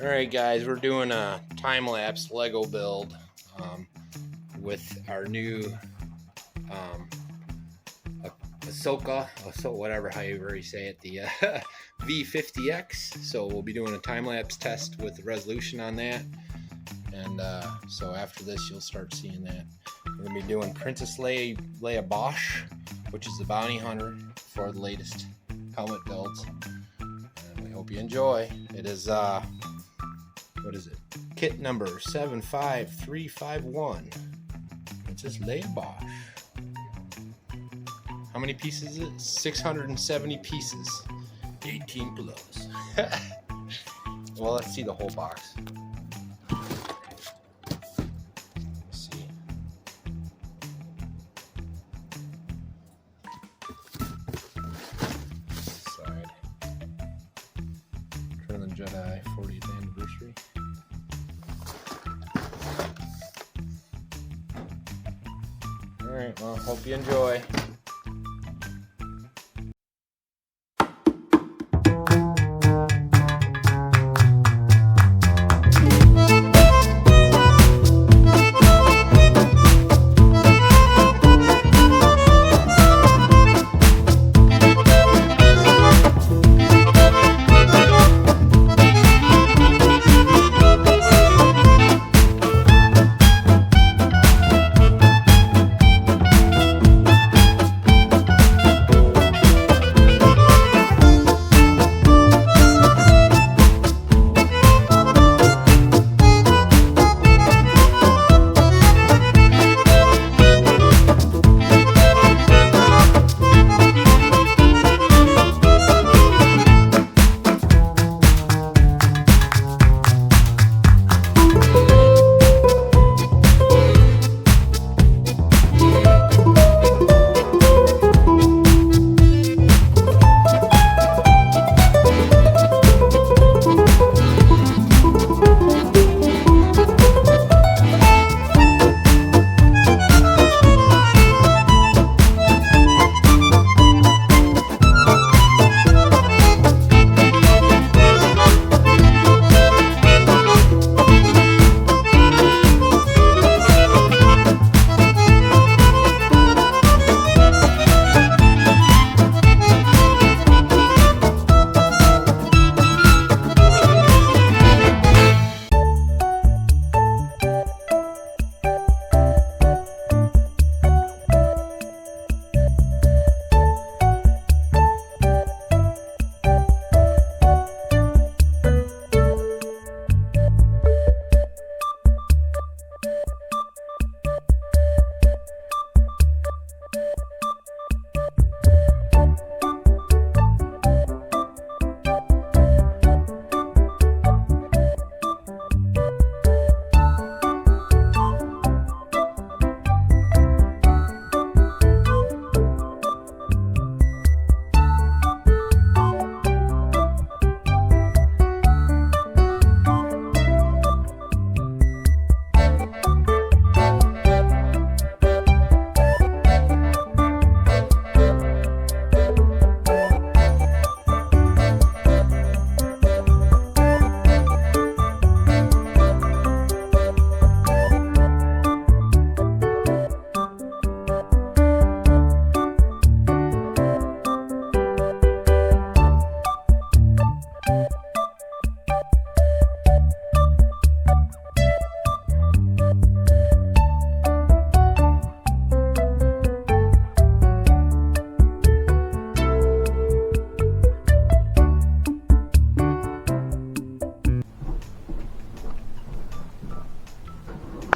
Alright guys, we're doing a time-lapse Lego build with our new Akaso, whatever, however you say it, the V50X. So we'll be doing a time-lapse test with resolution on that, and so after this you'll start seeing that. We're going to be doing Princess LEIA BOUSHH, which is the bounty hunter for the latest helmet builds, and we hope you enjoy. It is what is it? Kit number 75351. Princess LEIA BOUSHH. How many pieces is it? 670 pieces. 18 plus. Well, let's see the whole box. Let's see. Side. Return of the Jedi 40th anniversary. Alright, well, hope you enjoy.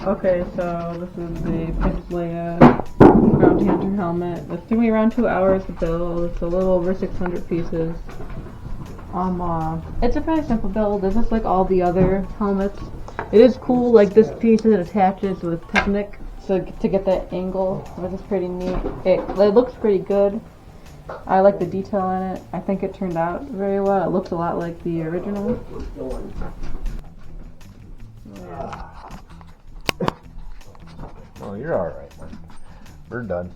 Okay, so this is the Princess LEIA Bounty Hunter helmet. It took me around 2 hours to build. It's a little over 600 pieces. It's a pretty simple build. It's just like all the other helmets. It is cool, like this piece that attaches with Technic to get that angle, which is pretty neat. It looks pretty good. I like the detail in it. I think it turned out very well. It looks a lot like the original. Yeah. Oh, you're alright, man. We're done.